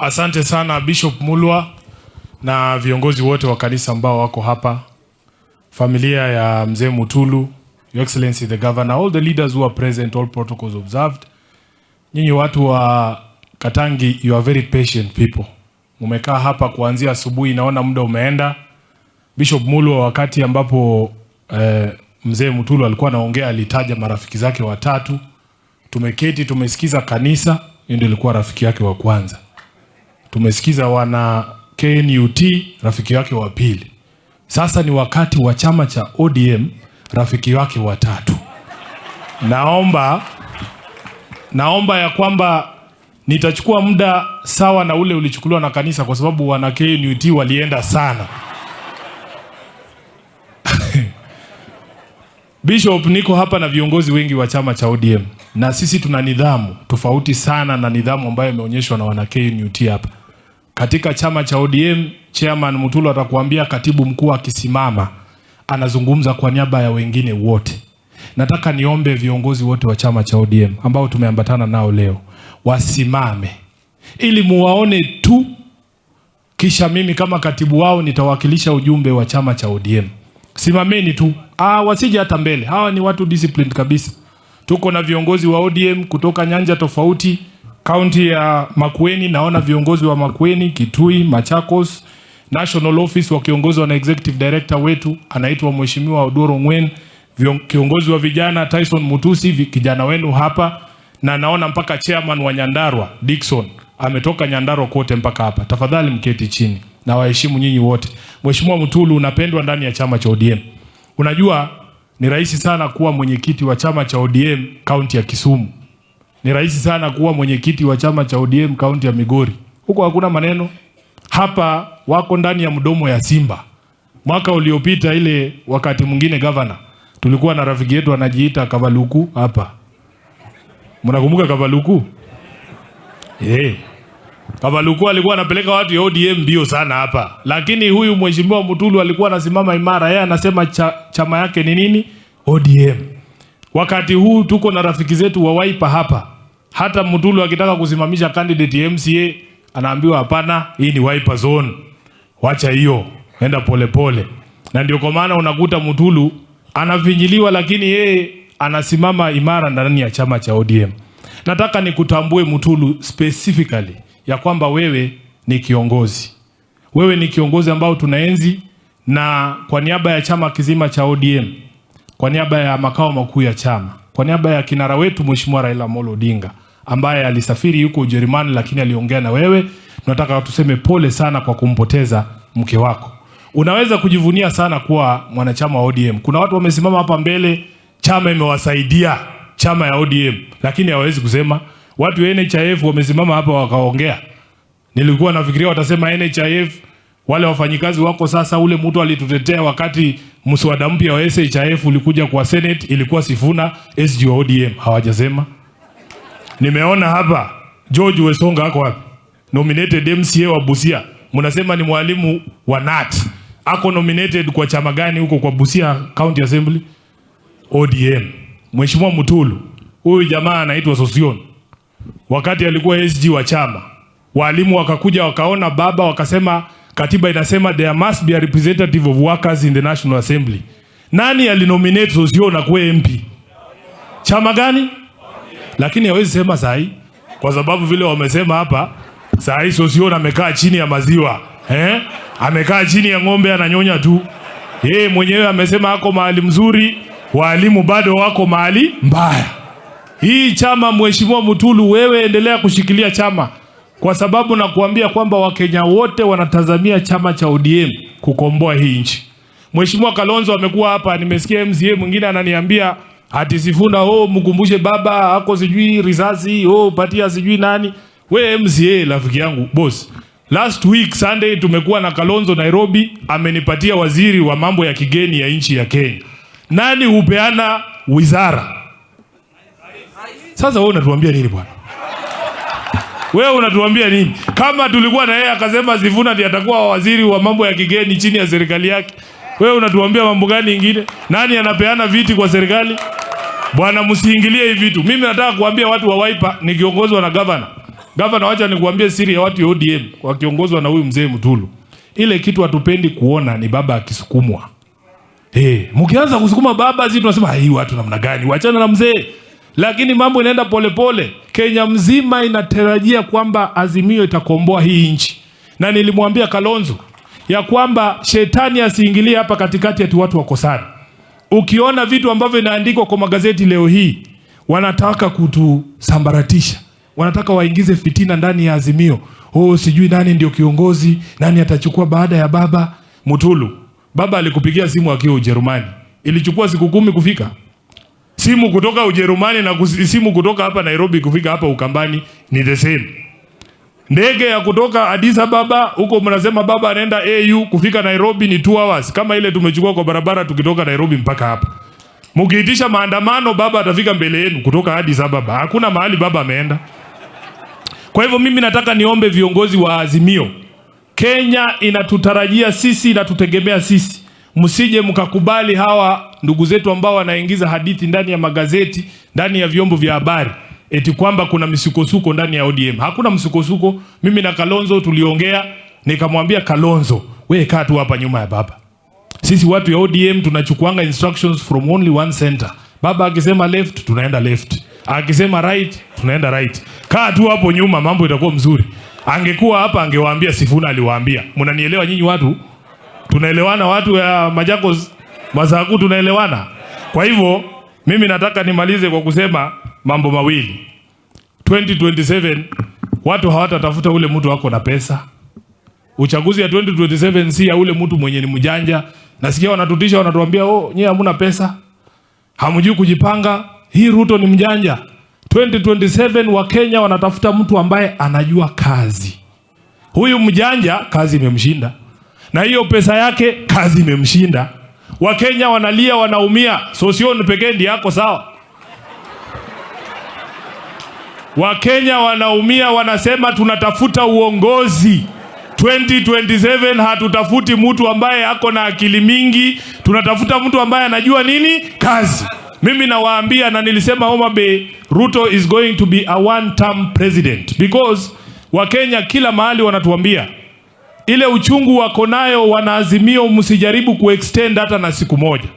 Asante sana Bishop Mulwa na viongozi wote wa kanisa ambao wako hapa, familia ya mzee Mutulu, Your Excellency the Governor, all the leaders who are present, all protocols observed. Nyinyi watu wa Katangi, you are very patient people. Mumekaa hapa kuanzia asubuhi, naona muda umeenda. Bishop Mulwa wakati ambapo mzee Mutulu alikuwa anaongea alitaja marafiki zake watatu. Tumeketi tumesikiza kanisa, ndio ilikuwa rafiki yake wa kwanza. Tumesikiza wana KNUT, rafiki yake wa pili. Sasa ni wakati wa chama cha ODM, rafiki wake wa tatu. Naomba ya kwamba nitachukua muda sawa na ule ulichukuliwa na kanisa, kwa sababu wana KNUT walienda sana. Bishop, niko hapa na viongozi wengi wa chama cha ODM, na sisi tuna nidhamu tofauti sana na nidhamu ambayo imeonyeshwa na wana KNUT hapa. Katika chama cha ODM, Chairman Mutulu atakuambia katibu mkuu akisimama anazungumza kwa niaba ya wengine wote. Nataka niombe viongozi wote wa chama cha ODM ambao tumeambatana nao leo wasimame ili muwaone tu, kisha mimi kama katibu wao nitawakilisha ujumbe wa chama cha ODM. Simameni tu. Wasije hata mbele. Hawa ni watu disciplined kabisa. Tuko na viongozi wa ODM kutoka nyanja tofauti. County ya Makueni, naona viongozi wa Makueni, Kitui, Machakos, National Office wakiongozwa na Executive Director wetu anaitwa Mheshimiwa Odoro Ngwen, kiongozi wa vijana Tyson Mutusi, kijana wenu hapa, na naona mpaka chairman wa Nyandarua Dickson ametoka Nyandarua kote mpaka hapa. Tafadhali mketi chini na waheshimu nyinyi wote. Mheshimiwa Mutulu, unapendwa ndani ya chama cha ODM. Unajua ni rahisi sana kuwa mwenyekiti wa chama cha ODM kaunti ya Kisumu. Ni rahisi sana kuwa mwenyekiti wa chama cha ODM kaunti ya Migori. Huko hakuna maneno. Hapa wako ndani ya mdomo ya simba. Mwaka uliopita ile wakati mwingine governor, tulikuwa na rafiki yetu anajiita Kavaluku hapa. Mnakumbuka Kavaluku? Kavaluku alikuwa anapeleka watu ya ODM bio sana hapa. Lakini huyu Mheshimiwa Mutulu alikuwa anasimama imara. Yeye anasema chama yake ni nini? ODM. Wakati huu tuko na rafiki zetu wa Wiper hapa. Hata Mutulu akitaka kusimamisha candidate ya MCA anaambiwa hapana, hii ni Wiper zone. Wacha hiyo, enda pole pole. Na ndio kwa maana unakuta Mutulu anavinyiliwa, lakini yeye anasimama imara ndani ya chama cha ODM. Nataka nikutambue Mutulu specifically ya kwamba wewe ni kiongozi. Wewe ni kiongozi ambao tunaenzi, na kwa niaba ya chama kizima cha ODM, kwa niaba ya makao makuu ya chama, kwa niaba ya kinara wetu Mheshimiwa Raila Amolo Odinga ambaye alisafiri yuko Ujerumani lakini aliongea na wewe, tunataka tuseme pole sana kwa kumpoteza mke wako. Unaweza kujivunia sana kuwa mwanachama wa ODM. Kuna watu wamesimama hapa mbele, chama imewasaidia, chama ya ODM, lakini hawezi kusema. Watu wa NHIF wamesimama hapa wakaongea. Nilikuwa nafikiria watasema NHIF, wale wafanyikazi wako sasa, ule mtu alitutetea wakati mswada mpya wa SHIF ulikuja kwa Senate, ilikuwa Sifuna, SG wa ODM. Hawajasema. Nimeona hapa George Wesonga ako wapi? Nominated MCA wa Busia. Mnasema ni mwalimu wa NAT. Ako nominated kwa chama gani huko kwa Busia County Assembly? ODM. Mheshimiwa Mutulu, huyu jamaa anaitwa Sosion. Wakati alikuwa SG wa chama, walimu wakakuja wakaona baba, wakasema katiba inasema there must be a representative of workers in the National Assembly. Nani alinominate Sosion na kuwa MP? Chama gani? Lakini hawezi sema sahi, kwa sababu vile wamesema hapa, sahi Sosion amekaa chini ya maziwa. Amekaa chini ya ng'ombe ananyonya tu. Yeye mwenyewe amesema hako mahali mzuri, walimu bado wako mahali mbaya. Hii chama, Mheshimiwa Mutulu, wewe endelea kushikilia chama, kwa sababu na kuambia kwamba Wakenya wote wanatazamia chama cha ODM kukomboa hii nchi. Mheshimiwa Kalonzo amekuwa hapa, nimesikia MCA mwingine ananiambia ati Sifuna, mkumbushe baba hako sijui risasi, patia sijui nani. We MCA rafiki yangu boss. Last week Sunday tumekuwa na Kalonzo Nairobi, amenipatia waziri wa mambo ya kigeni ya nchi ya Kenya. Nani hupeana wizara? Sasa wewe unatuambia nini bwana? Wewe unatuambia nini? Kama tulikuwa na yeye akasema Sifuna ndiye atakuwa waziri wa mambo ya kigeni chini ya serikali yake, wewe unatuambia mambo gani ingine? Nani anapeana viti kwa serikali? Bwana, msiingilie hivi vitu. Mimi nataka kuambia watu wa Wiper, nikiongozwa na governor. Gavana, wacha nikuambie siri ya watu ya ODM wakiongozwa na huyu mzee Mutulu. Ile kitu hatupendi kuona ni baba akisukumwa. Mkianza kusukuma baba sisi tunasema hii watu namna gani? Waachana na mzee. Lakini mambo inaenda polepole. Kenya mzima inatarajia kwamba Azimio itakomboa hii nchi. Na nilimwambia Kalonzo ya kwamba shetani asiingilie hapa katikati ati watu wakosana. Ukiona vitu ambavyo inaandikwa kwa magazeti leo hii, wanataka kutusambaratisha. Wanataka waingize fitina ndani ya Azimio. Sijui nani ndio kiongozi, nani atachukua baada ya baba. Mutulu, baba alikupigia simu akiwa Ujerumani. Ilichukua siku 10 kufika. Simu kutoka Ujerumani na simu kutoka hapa Nairobi kufika hapa Ukambani ni the same. Ndege ya kutoka Addis Ababa huko mnasema baba anaenda AU kufika Nairobi ni 2 hours. Kama ile tumechukua kwa barabara tukitoka Nairobi mpaka hapa. Mkiitisha maandamano baba atafika mbele yenu kutoka Addis Ababa. Hakuna mahali baba ameenda. Kwa hivyo mimi nataka niombe viongozi wa Azimio. Kenya inatutarajia sisi, inatutegemea sisi. Msije mkakubali hawa ndugu zetu ambao wanaingiza hadithi ndani ya magazeti, ndani ya vyombo vya habari, eti kwamba kuna misukosuko ndani ya ODM. Hakuna msukosuko. Mimi na Kalonzo tuliongea, nikamwambia Kalonzo, wewe kaa tu hapa nyuma ya baba. Sisi watu ya ODM tunachukuanga instructions from only one center. Baba akisema left, tunaenda left. Akisema right, tunaenda right. Kaa tu hapo nyuma, mambo itakuwa mzuri. Angekuwa hapa angewaambia Sifuna aliwaambia. Mnanielewa nyinyi watu? Tunaelewana watu ya Machakos, Masaku tunaelewana. Kwa hivyo mimi nataka nimalize kwa kusema mambo mawili. 2027 watu hawatatafuta ule mtu wako na pesa. Uchaguzi ya 2027 si ya ule mtu mwenye ni mjanja. Nasikia wanatutisha, wanatuambia nyie hamna pesa. Hamjui kujipanga. Hii Ruto ni mjanja. 2027 wa Kenya wanatafuta mtu ambaye anajua kazi. Huyu mjanja kazi imemshinda. Na hiyo pesa yake kazi imemshinda. Wakenya wanalia, wanaumia. Sosio pekee ndiye yako sawa. Wakenya wanaumia, wanasema tunatafuta uongozi. 2027 hatutafuti mtu ambaye ako na akili mingi, tunatafuta mtu ambaye anajua nini? Kazi. Mimi nawaambia na nilisema Homa Bay, Ruto is going to be a one-term president because Wakenya kila mahali wanatuambia ile uchungu wako nayo, wanaazimio msijaribu kuextend hata na siku moja.